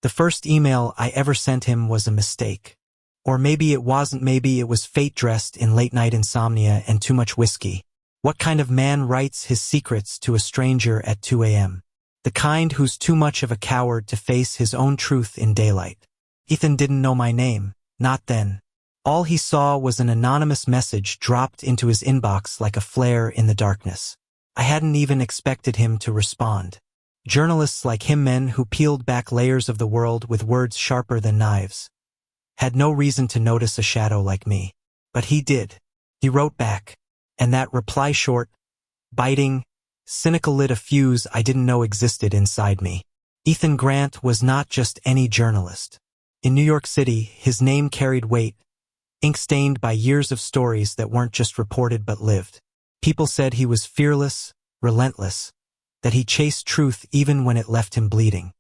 The first email I ever sent him was a mistake. Or maybe it wasn't, maybe it was fate dressed in late-night insomnia and too much whiskey. What kind of man writes his secrets to a stranger at 2 a.m.? The kind who's too much of a coward to face his own truth in daylight. Ethan didn't know my name, not then. All he saw was an anonymous message dropped into his inbox like a flare in the darkness. I hadn't even expected him to respond. Journalists like him, men who peeled back layers of the world with words sharper than knives, had no reason to notice a shadow like me. But he did. He wrote back. And that reply, short, biting, cynical, lit a fuse I didn't know existed inside me. Ethan Grant was not just any journalist. In New York City, his name carried weight, ink-stained by years of stories that weren't just reported but lived. People said he was fearless, relentless, that he chased truth even when it left him bleeding.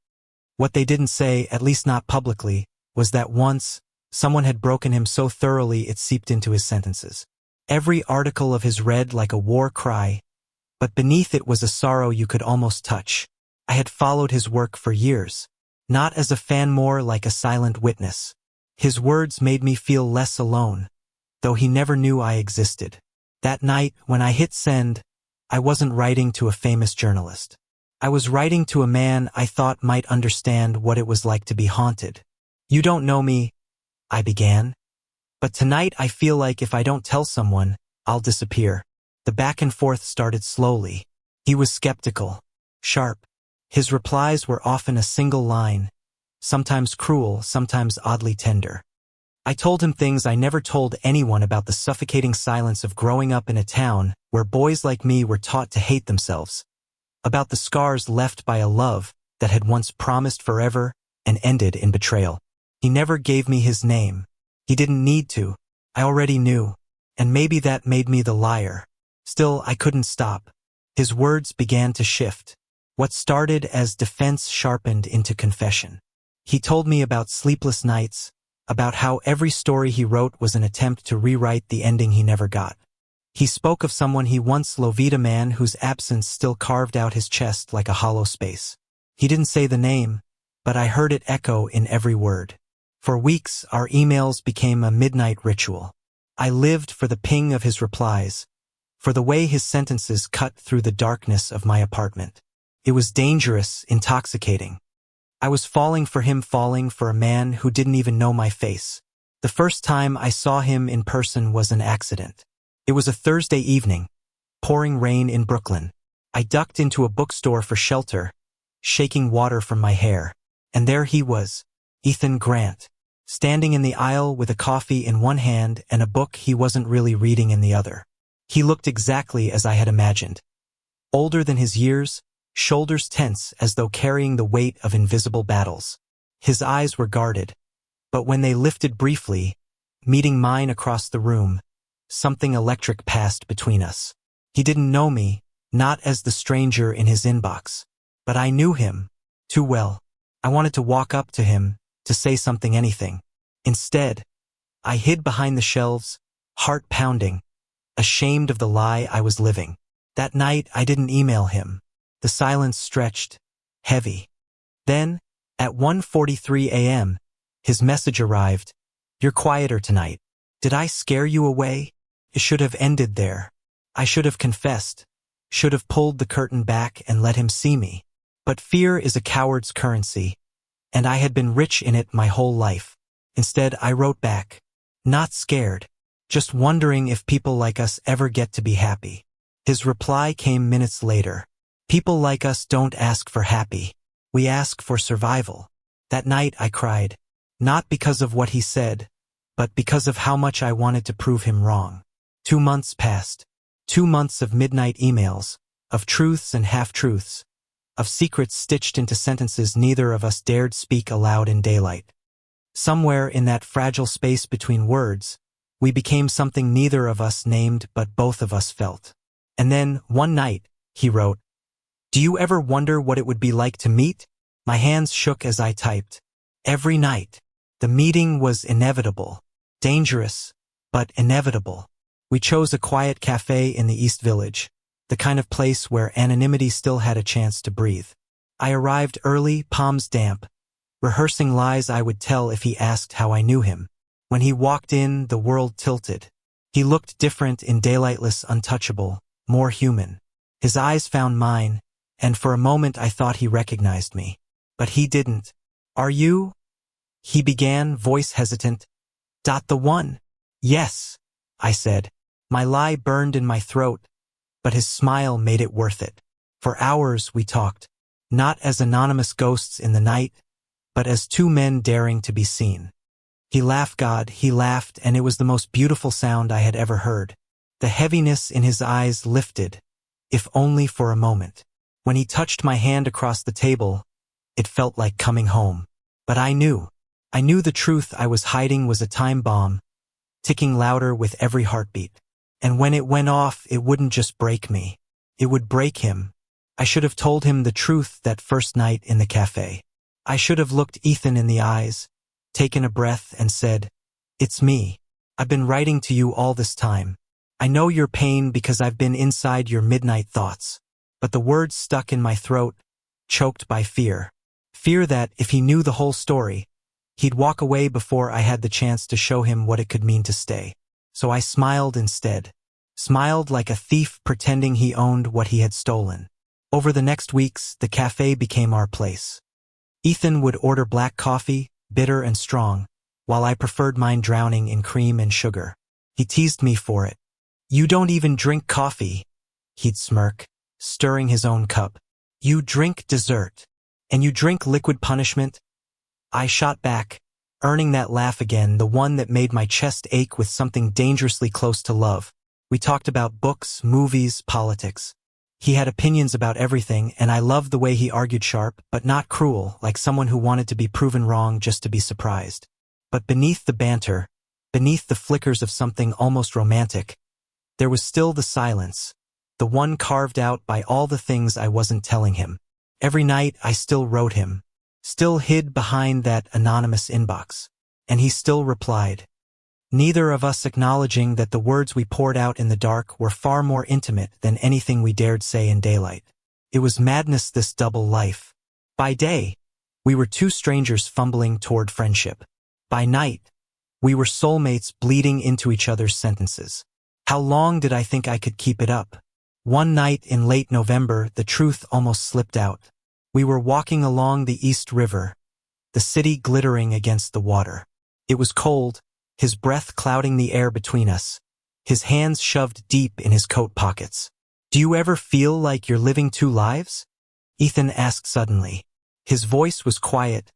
What they didn't say, at least not publicly, was that once, someone had broken him so thoroughly it seeped into his sentences. Every article of his read like a war cry, but beneath it was a sorrow you could almost touch. I had followed his work for years, not as a fan, more like a silent witness. His words made me feel less alone, though he never knew I existed. That night, when I hit send, I wasn't writing to a famous journalist. I was writing to a man I thought might understand what it was like to be haunted. "You don't know me," I began. "But tonight I feel like if I don't tell someone, I'll disappear." The back and forth started slowly. He was skeptical, sharp. His replies were often a single line, sometimes cruel, sometimes oddly tender. I told him things I never told anyone about the suffocating silence of growing up in a town where boys like me were taught to hate themselves, about the scars left by a love that had once promised forever and ended in betrayal. He never gave me his name. He didn't need to. I already knew. And maybe that made me the liar. Still, I couldn't stop. His words began to shift. What started as defense sharpened into confession. He told me about sleepless nights, about how every story he wrote was an attempt to rewrite the ending he never got. He spoke of someone he once loved, a man whose absence still carved out his chest like a hollow space. He didn't say the name, but I heard it echo in every word. For weeks, our emails became a midnight ritual. I lived for the ping of his replies, for the way his sentences cut through the darkness of my apartment. It was dangerous, intoxicating. I was falling for him, falling for a man who didn't even know my face. The first time I saw him in person was an accident. It was a Thursday evening, pouring rain in Brooklyn. I ducked into a bookstore for shelter, shaking water from my hair. And there he was, Ethan Grant, standing in the aisle with a coffee in one hand and a book he wasn't really reading in the other. He looked exactly as I had imagined. Older than his years, shoulders tense as though carrying the weight of invisible battles. His eyes were guarded, but when they lifted briefly, meeting mine across the room, something electric passed between us. He didn't know me, not as the stranger in his inbox, but I knew him too well. I wanted to walk up to him, to say something, anything. Instead, I hid behind the shelves, heart pounding, ashamed of the lie I was living. That night, I didn't email him. The silence stretched, heavy. Then, at 1:43 a.m., his message arrived. "You're quieter tonight. Did I scare you away?" It should have ended there. I should have confessed, should have pulled the curtain back and let him see me. But fear is a coward's currency, and I had been rich in it my whole life. Instead, I wrote back, not scared, just wondering if people like us ever get to be happy. His reply came minutes later. "People like us don't ask for happy. We ask for survival." That night I cried, not because of what he said, but because of how much I wanted to prove him wrong. 2 months passed. 2 months of midnight emails, of truths and half-truths, of secrets stitched into sentences neither of us dared speak aloud in daylight. Somewhere in that fragile space between words, we became something neither of us named but both of us felt. And then, one night, he wrote, "Do you ever wonder what it would be like to meet?" My hands shook as I typed. Every night. The meeting was inevitable. Dangerous, but inevitable. We chose a quiet cafe in the East Village, the kind of place where anonymity still had a chance to breathe. I arrived early, palms damp, rehearsing lies I would tell if he asked how I knew him. When he walked in, the world tilted. He looked different in daylightless, untouchable, more human. His eyes found mine, and for a moment I thought he recognized me. But he didn't. "Are you?" he began, voice hesitant. "The one?" "Yes," I said. My lie burned in my throat, but his smile made it worth it. For hours we talked, not as anonymous ghosts in the night, but as two men daring to be seen. He laughed, he laughed, and it was the most beautiful sound I had ever heard. The heaviness in his eyes lifted, if only for a moment. When he touched my hand across the table, it felt like coming home. But I knew the truth I was hiding was a time bomb, ticking louder with every heartbeat. And when it went off, it wouldn't just break me. It would break him. I should have told him the truth that first night in the cafe. I should have looked Ethan in the eyes, taken a breath, and said, "It's me. I've been writing to you all this time. I know your pain because I've been inside your midnight thoughts." But the words stuck in my throat, choked by fear. Fear that, if he knew the whole story, he'd walk away before I had the chance to show him what it could mean to stay. So I smiled instead. Smiled like a thief pretending he owned what he had stolen. Over the next weeks, the cafe became our place. Ethan would order black coffee, bitter and strong, while I preferred mine drowning in cream and sugar. He teased me for it. "You don't even drink coffee," he'd smirk, stirring his own cup. "You drink dessert. And you drink liquid punishment?" I shot back, earning that laugh again, the one that made my chest ache with something dangerously close to love. We talked about books, movies, politics. He had opinions about everything, and I loved the way he argued, sharp, but not cruel, like someone who wanted to be proven wrong just to be surprised. But beneath the banter, beneath the flickers of something almost romantic, there was still the silence, the one carved out by all the things I wasn't telling him. Every night I still wrote him, still hid behind that anonymous inbox. And he still replied. Neither of us acknowledging that the words we poured out in the dark were far more intimate than anything we dared say in daylight. It was madness, this double life. By day, we were two strangers fumbling toward friendship. By night, we were soulmates bleeding into each other's sentences. How long did I think I could keep it up? One night in late November, the truth almost slipped out. We were walking along the East River, the city glittering against the water. It was cold, his breath clouding the air between us, his hands shoved deep in his coat pockets. "Do you ever feel like you're living two lives?" Ethan asked suddenly. His voice was quiet,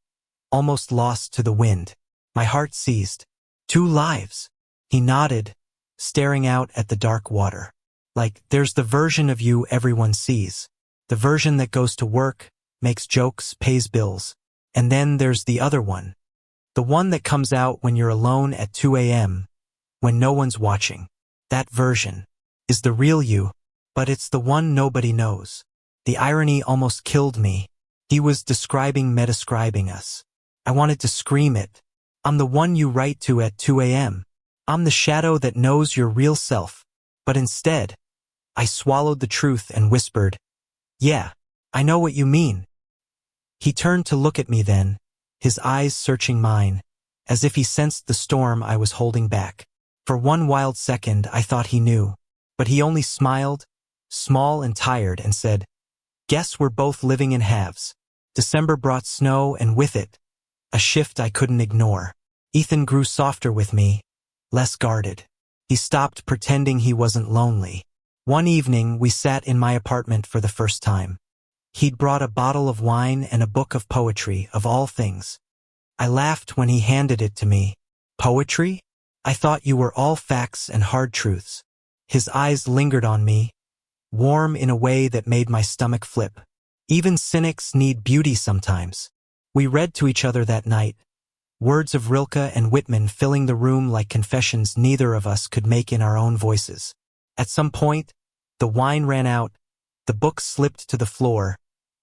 almost lost to the wind. My heart seized. "Two lives?" He nodded, staring out at the dark water. "Like, there's the version of you everyone sees. The version that goes to work, makes jokes, pays bills. And then there's the other one. The one that comes out when you're alone at 2 a.m., when no one's watching. That version is the real you, but it's the one nobody knows." The irony almost killed me. He was metascribing us. I wanted to scream it. "I'm the one you write to at 2 a.m. I'm the shadow that knows your real self." But instead, I swallowed the truth and whispered, "Yeah, I know what you mean." He turned to look at me then, his eyes searching mine, as if he sensed the storm I was holding back. For one wild second, I thought he knew, but he only smiled, small and tired, and said, "Guess we're both living in halves." December brought snow, and with it, a shift I couldn't ignore. Ethan grew softer with me, less guarded. He stopped pretending he wasn't lonely. One evening, we sat in my apartment for the first time. He'd brought a bottle of wine and a book of poetry, of all things. I laughed when he handed it to me. "Poetry? I thought you were all facts and hard truths." His eyes lingered on me, warm in a way that made my stomach flip. Even cynics need beauty sometimes. We read to each other that night, words of Rilke and Whitman filling the room like confessions neither of us could make in our own voices. At some point, the wine ran out, the book slipped to the floor,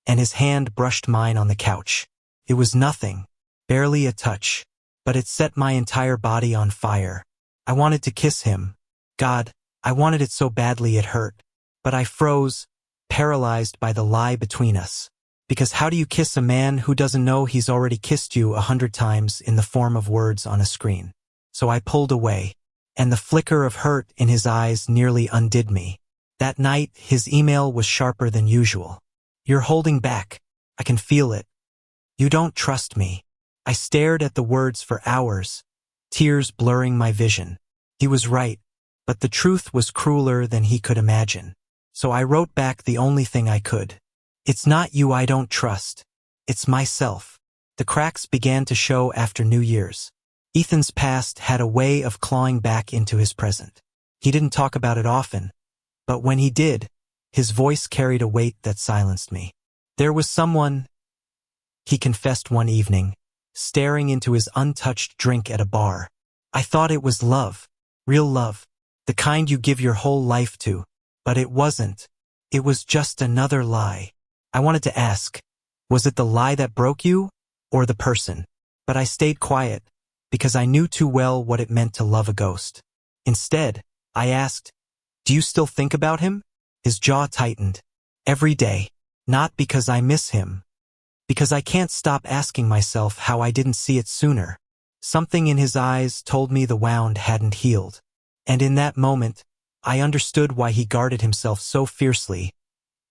and his hand brushed mine on the couch. It was nothing, barely a touch, but it set my entire body on fire. I wanted to kiss him. God, I wanted it so badly it hurt. But I froze, paralyzed by the lie between us. Because how do you kiss a man who doesn't know he's already kissed you 100 times in the form of words on a screen? So I pulled away, and the flicker of hurt in his eyes nearly undid me. That night, his email was sharper than usual. You're holding back. I can feel it. You don't trust me. I stared at the words for hours, tears blurring my vision. He was right, but the truth was crueler than he could imagine. So I wrote back the only thing I could. It's not you I don't trust. It's myself. The cracks began to show after New Year's. Ethan's past had a way of clawing back into his present. He didn't talk about it often, but when he did, his voice carried a weight that silenced me. There was someone, he confessed one evening, staring into his untouched drink at a bar. I thought it was love, real love, the kind you give your whole life to, but it wasn't. It was just another lie. I wanted to ask, was it the lie that broke you, or the person? But I stayed quiet, because I knew too well what it meant to love a ghost. Instead, I asked, do you still think about him? His jaw tightened. Every day. Not because I miss him. Because I can't stop asking myself how I didn't see it sooner. Something in his eyes told me the wound hadn't healed. And in that moment, I understood why he guarded himself so fiercely,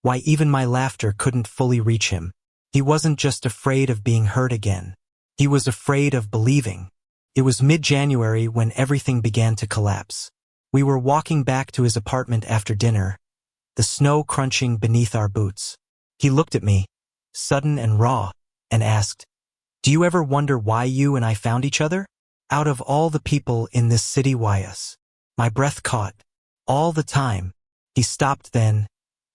why even my laughter couldn't fully reach him. He wasn't just afraid of being hurt again. He was afraid of believing. It was mid-January when everything began to collapse. We were walking back to his apartment after dinner, the snow crunching beneath our boots. He looked at me, sudden and raw, and asked, do you ever wonder why you and I found each other? Out of all the people in this city, why us? My breath caught. All the time. He stopped then,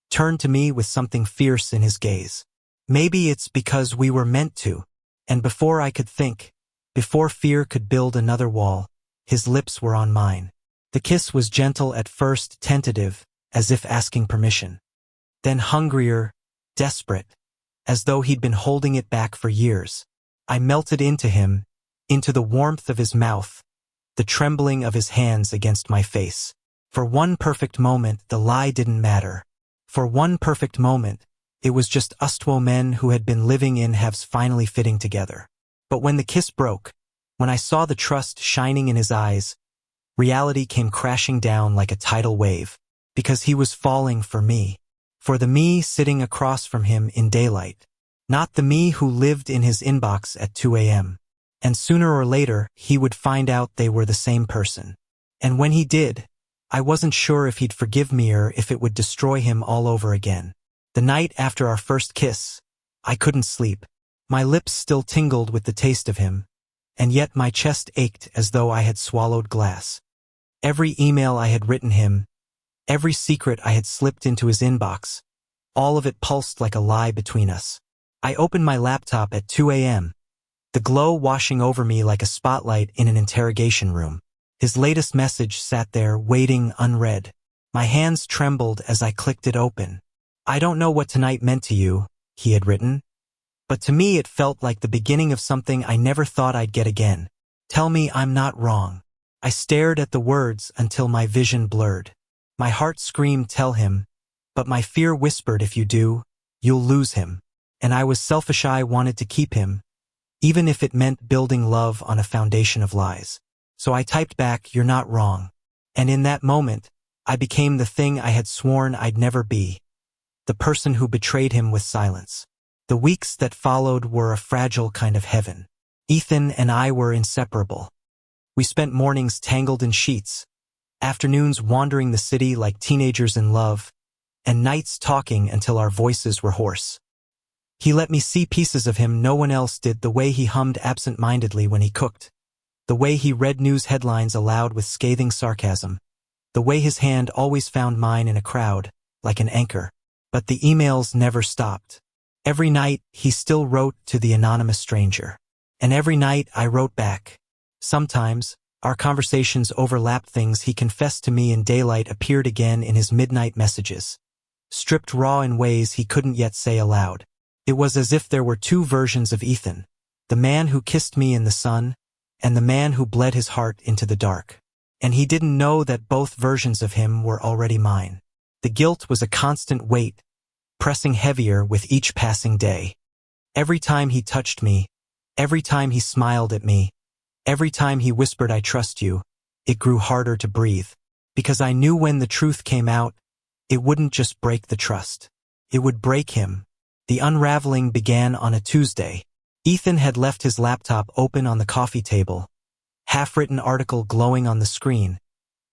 turned to me with something fierce in his gaze. Maybe it's because we were meant to. And before I could think, before fear could build another wall, his lips were on mine. The kiss was gentle at first, tentative, as if asking permission. Then hungrier, desperate, as though he'd been holding it back for years. I melted into him, into the warmth of his mouth, the trembling of his hands against my face. For one perfect moment, the lie didn't matter. For one perfect moment, it was just us two men who had been living in halves finally fitting together. But when the kiss broke, when I saw the trust shining in his eyes, reality came crashing down like a tidal wave, because he was falling for me. For the me sitting across from him in daylight. Not the me who lived in his inbox at 2 a.m. And sooner or later, he would find out they were the same person. And when he did, I wasn't sure if he'd forgive me or if it would destroy him all over again. The night after our first kiss, I couldn't sleep. My lips still tingled with the taste of him, and yet my chest ached as though I had swallowed glass. Every email I had written him, every secret I had slipped into his inbox, all of it pulsed like a lie between us. I opened my laptop at 2 a.m., the glow washing over me like a spotlight in an interrogation room. His latest message sat there, waiting unread. My hands trembled as I clicked it open. I don't know what tonight meant to you, he had written. But to me it felt like the beginning of something I never thought I'd get again. Tell me I'm not wrong. I stared at the words until my vision blurred. My heart screamed, tell him, but my fear whispered, if you do, you'll lose him. And I was selfish, I wanted to keep him, even if it meant building love on a foundation of lies. So I typed back, you're not wrong. And in that moment, I became the thing I had sworn I'd never be, the person who betrayed him with silence. The weeks that followed were a fragile kind of heaven. Ethan and I were inseparable. We spent mornings tangled in sheets, afternoons wandering the city like teenagers in love, and nights talking until our voices were hoarse. He let me see pieces of him no one else did, the way he hummed absent-mindedly when he cooked, the way he read news headlines aloud with scathing sarcasm, the way his hand always found mine in a crowd, like an anchor. But the emails never stopped. Every night, he still wrote to the anonymous stranger. And every night, I wrote back. Sometimes, our conversations overlapped. Things he confessed to me in daylight appeared again in his midnight messages, stripped raw in ways he couldn't yet say aloud. It was as if there were two versions of Ethan, the man who kissed me in the sun, and the man who bled his heart into the dark. And he didn't know that both versions of him were already mine. The guilt was a constant weight, pressing heavier with each passing day. Every time he touched me, every time he smiled at me, every time he whispered "I trust you," it grew harder to breathe. Because I knew when the truth came out, it wouldn't just break the trust. It would break him. The unraveling began on a Tuesday. Ethan had left his laptop open on the coffee table, half-written article glowing on the screen,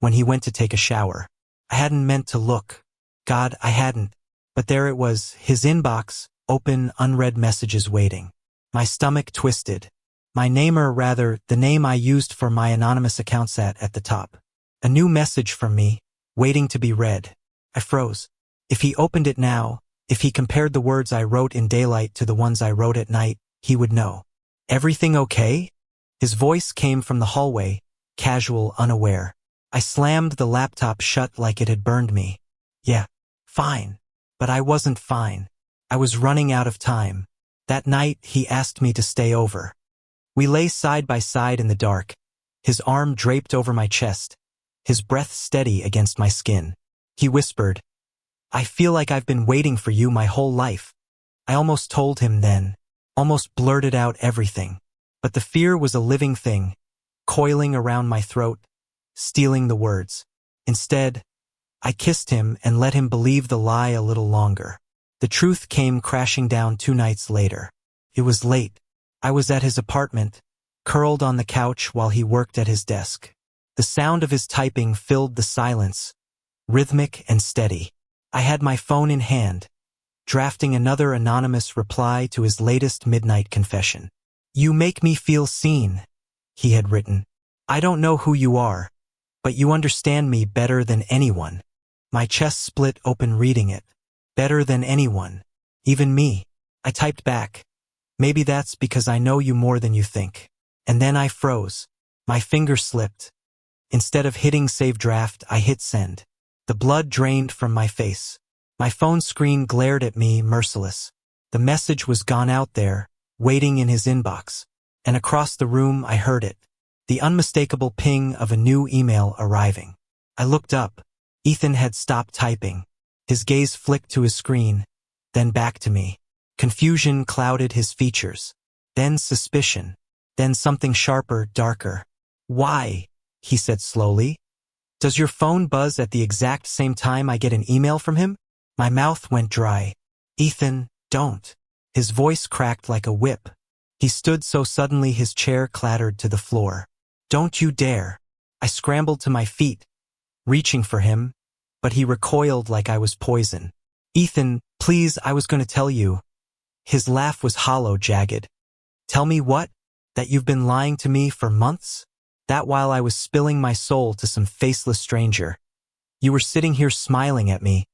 when he went to take a shower. I hadn't meant to look. God, I hadn't. But there it was, his inbox, open, unread messages waiting. My stomach twisted. My name, or rather, the name I used for my anonymous account, sat at the top. A new message from me, waiting to be read. I froze. If he opened it now, if he compared the words I wrote in daylight to the ones I wrote at night, he would know. Everything okay? His voice came from the hallway, casual, unaware. I slammed the laptop shut like it had burned me. Yeah, fine. But I wasn't fine. I was running out of time. That night, he asked me to stay over. We lay side by side in the dark, his arm draped over my chest, his breath steady against my skin. He whispered, "I feel like I've been waiting for you my whole life." I almost told him then, almost blurted out everything. But the fear was a living thing, coiling around my throat, stealing the words. Instead, I kissed him and let him believe the lie a little longer. The truth came crashing down 2 nights later. It was late. I was at his apartment, curled on the couch while he worked at his desk. The sound of his typing filled the silence, rhythmic and steady. I had my phone in hand, drafting another anonymous reply to his latest midnight confession. "You make me feel seen," he had written. "I don't know who you are, but you understand me better than anyone." My chest split open reading it. Better than anyone. Even me. I typed back, "Maybe that's because I know you more than you think." And then I froze. My finger slipped. Instead of hitting save draft, I hit send. The blood drained from my face. My phone screen glared at me, merciless. The message was gone out there, waiting in his inbox. And across the room I heard it. The unmistakable ping of a new email arriving. I looked up. Ethan had stopped typing. His gaze flicked to his screen, then back to me. Confusion clouded his features. Then suspicion. Then something sharper, darker. "Why?" he said slowly. "Does your phone buzz at the exact same time I get an email from him?" My mouth went dry. "Ethan, don't." His voice cracked like a whip. He stood so suddenly his chair clattered to the floor. "Don't you dare." I scrambled to my feet, reaching for him, but he recoiled like I was poison. "Ethan, please, I was going to tell you." His laugh was hollow, jagged. "Tell me what? That you've been lying to me for months? That while I was spilling my soul to some faceless stranger, you were sitting here smiling at me,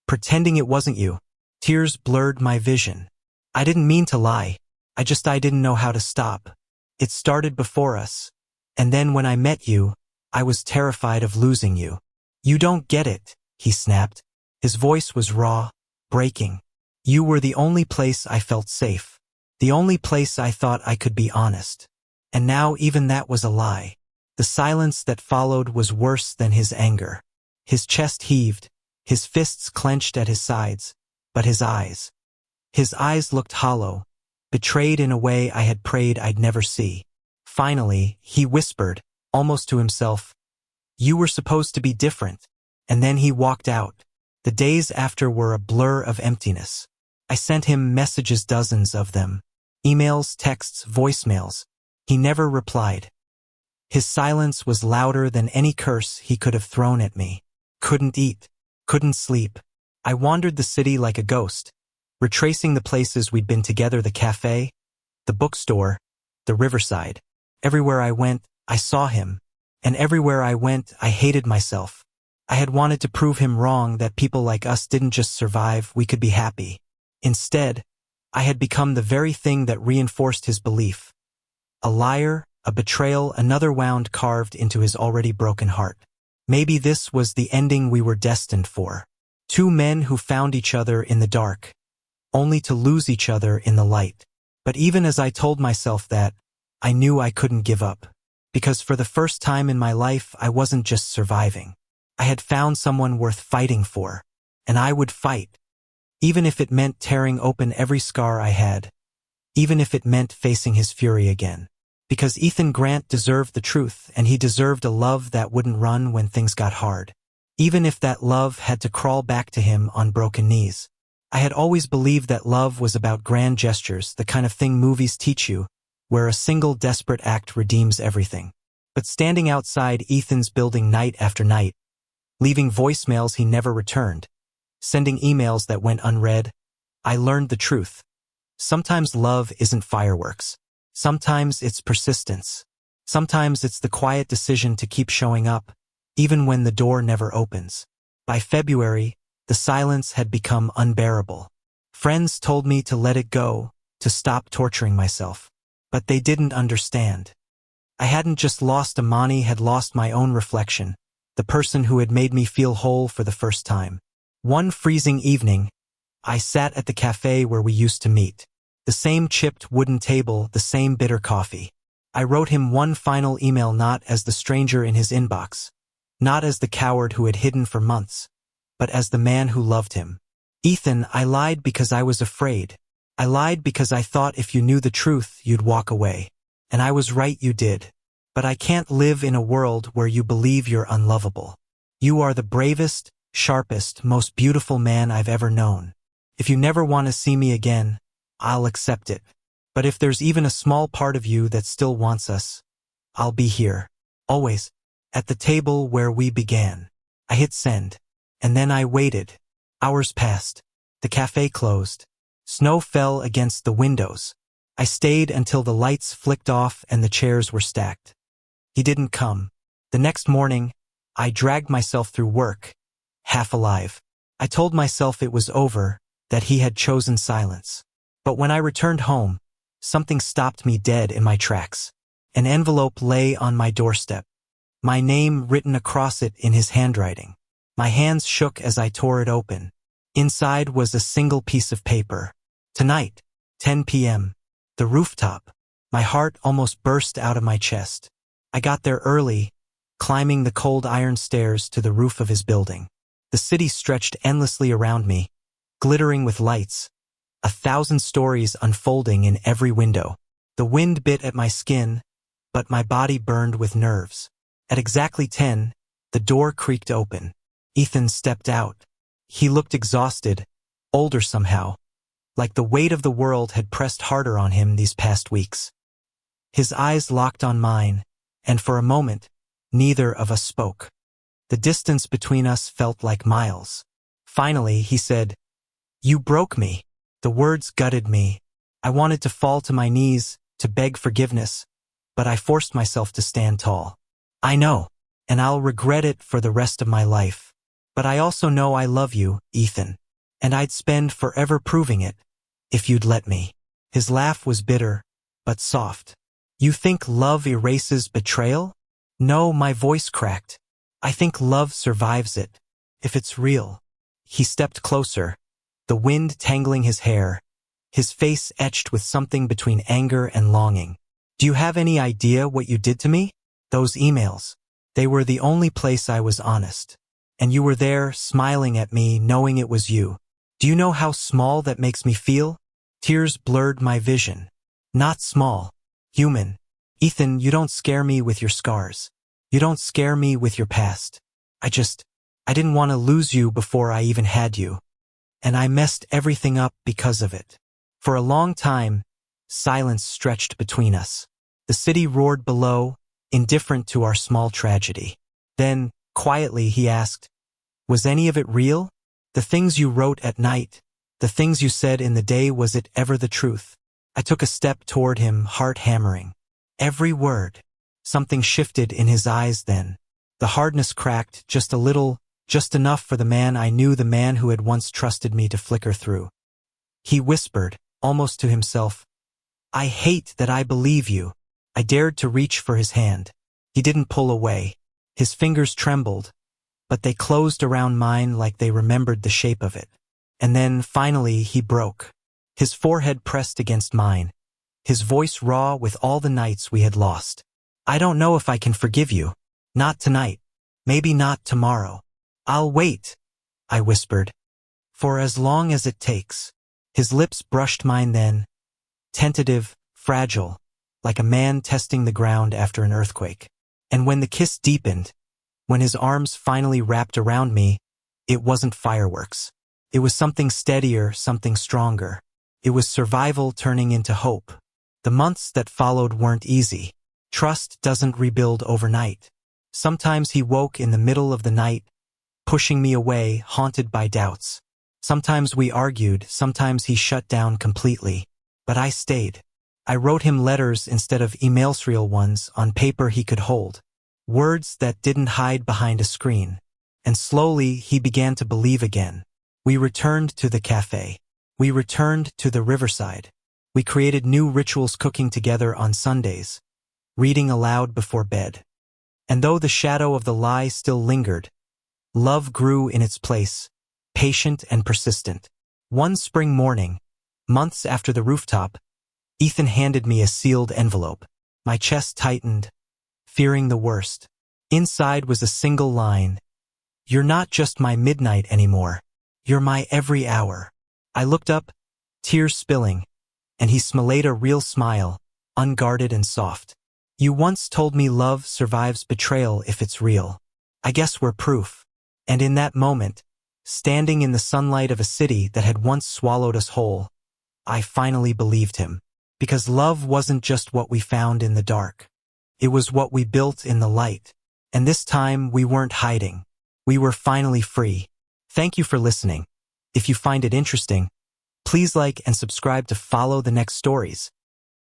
pretending it wasn't you." Tears blurred my vision. "I didn't mean to lie. I didn't know how to stop. It started before us. And then when I met you, I was terrified of losing you." "You don't get it," he snapped. His voice was raw, breaking. "You were the only place I felt safe. The only place I thought I could be honest. And now even that was a lie." The silence that followed was worse than his anger. His chest heaved, his fists clenched at his sides, but his eyes looked hollow, betrayed in a way I had prayed I'd never see. Finally, he whispered, almost to himself, "You were supposed to be different." And then he walked out. The days after were a blur of emptiness. I sent him messages, dozens of them. Emails, texts, voicemails. He never replied. His silence was louder than any curse he could have thrown at me. Couldn't eat. Couldn't sleep. I wandered the city like a ghost, retracing the places we'd been together, the cafe, the bookstore, the riverside. Everywhere I went, I saw him. And everywhere I went, I hated myself. I had wanted to prove him wrong, that people like us didn't just survive, we could be happy. Instead, I had become the very thing that reinforced his belief. A liar, a betrayal, another wound carved into his already broken heart. Maybe this was the ending we were destined for. 2 men who found each other in the dark, only to lose each other in the light. But even as I told myself that, I knew I couldn't give up. Because for the first time in my life, I wasn't just surviving. I had found someone worth fighting for. And I would fight. even if it meant tearing open every scar I had, even if it meant facing his fury again. Because Ethan Grant deserved the truth, and he deserved a love that wouldn't run when things got hard. Even if that love had to crawl back to him on broken knees. I had always believed that love was about grand gestures, the kind of thing movies teach you, where a single desperate act redeems everything. But standing outside Ethan's building night after night, leaving voicemails he never returned, sending emails that went unread, I learned the truth. Sometimes love isn't fireworks. Sometimes it's persistence. Sometimes it's the quiet decision to keep showing up, even when the door never opens. By February, the silence had become unbearable. Friends told me to let it go, to stop torturing myself. But they didn't understand. I hadn't just lost Amani, had lost my own reflection, the person who had made me feel whole for the first time. One freezing evening, I sat at the cafe where we used to meet. The same chipped wooden table, the same bitter coffee. I wrote him one final email, not as the stranger in his inbox, not as the coward who had hidden for months, but as the man who loved him. Ethan, I lied because I was afraid. I lied because I thought if you knew the truth, you'd walk away. And I was right, you did. But I can't live in a world where you believe you're unlovable. You are the bravest, sharpest, most beautiful man I've ever known. If you never want to see me again, I'll accept it. But if there's even a small part of you that still wants us, I'll be here. Always. At the table where we began. I hit send. And then I waited. Hours passed. The cafe closed. Snow fell against the windows. I stayed until the lights flicked off and the chairs were stacked. He didn't come. The next morning, I dragged myself through work, half alive. I told myself it was over, that he had chosen silence. But when I returned home, something stopped me dead in my tracks. An envelope lay on my doorstep. My name written across it in his handwriting. My hands shook as I tore it open. Inside was a single piece of paper. Tonight, 10 p.m. The rooftop. My heart almost burst out of my chest. I got there early, climbing the cold iron stairs to the roof of his building. The city stretched endlessly around me, glittering with lights, 1,000 stories unfolding in every window. The wind bit at my skin, but my body burned with nerves. At exactly 10, the door creaked open. Ethan stepped out. He looked exhausted, older somehow, like the weight of the world had pressed harder on him these past weeks. His eyes locked on mine, and for a moment, neither of us spoke. The distance between us felt like miles. Finally, he said, "You broke me." The words gutted me. I wanted to fall to my knees, to beg forgiveness, but I forced myself to stand tall. I know, and I'll regret it for the rest of my life. But I also know I love you, Ethan, and I'd spend forever proving it, if you'd let me. His laugh was bitter, but soft. You think love erases betrayal? No, my voice cracked. I think love survives it, if it's real. He stepped closer, the wind tangling his hair, his face etched with something between anger and longing. Do you have any idea what you did to me? Those emails. They were the only place I was honest. And you were there, smiling at me, knowing it was you. Do you know how small that makes me feel? Tears blurred my vision. Not small. Human. Ethan, you don't scare me with your scars. You don't scare me with your past. I didn't want to lose you before I even had you. And I messed everything up because of it. For a long time, silence stretched between us. The city roared below, indifferent to our small tragedy. Then, quietly, he asked, "Was any of it real? The things you wrote at night, the things you said in the day, was it ever the truth?" I took a step toward him, heart hammering. Every word. Something shifted in his eyes then. The hardness cracked just a little, just enough for the man I knew, the man who had once trusted me, to flicker through. He whispered, almost to himself, "I hate that I believe you." I dared to reach for his hand. He didn't pull away. His fingers trembled, but they closed around mine like they remembered the shape of it. And then, finally, he broke. His forehead pressed against mine, his voice raw with all the nights we had lost. "I don't know if I can forgive you. Not tonight. Maybe not tomorrow. I'll wait," I whispered. For as long as it takes. His lips brushed mine then, tentative, fragile, like a man testing the ground after an earthquake. And when the kiss deepened, when his arms finally wrapped around me, it wasn't fireworks. It was something steadier, something stronger. It was survival turning into hope. The months that followed weren't easy. Trust doesn't rebuild overnight. Sometimes he woke in the middle of the night, pushing me away, haunted by doubts. Sometimes we argued, sometimes he shut down completely. But I stayed. I wrote him letters instead of email-serial ones on paper he could hold. Words that didn't hide behind a screen. And slowly he began to believe again. We returned to the cafe. We returned to the riverside. We created new rituals, cooking together on Sundays, reading aloud before bed. And though the shadow of the lie still lingered, love grew in its place, patient and persistent. One spring morning, months after the rooftop, Ethan handed me a sealed envelope. My chest tightened, fearing the worst. Inside was a single line. "You're not just my midnight anymore. You're my every hour." I looked up, tears spilling, and he smiled a real smile, unguarded and soft. "You once told me love survives betrayal if it's real. I guess we're proof." And in that moment, standing in the sunlight of a city that had once swallowed us whole, I finally believed him. Because love wasn't just what we found in the dark. It was what we built in the light. And this time we weren't hiding. We were finally free. Thank you for listening. If you find it interesting, please like and subscribe to follow the next stories.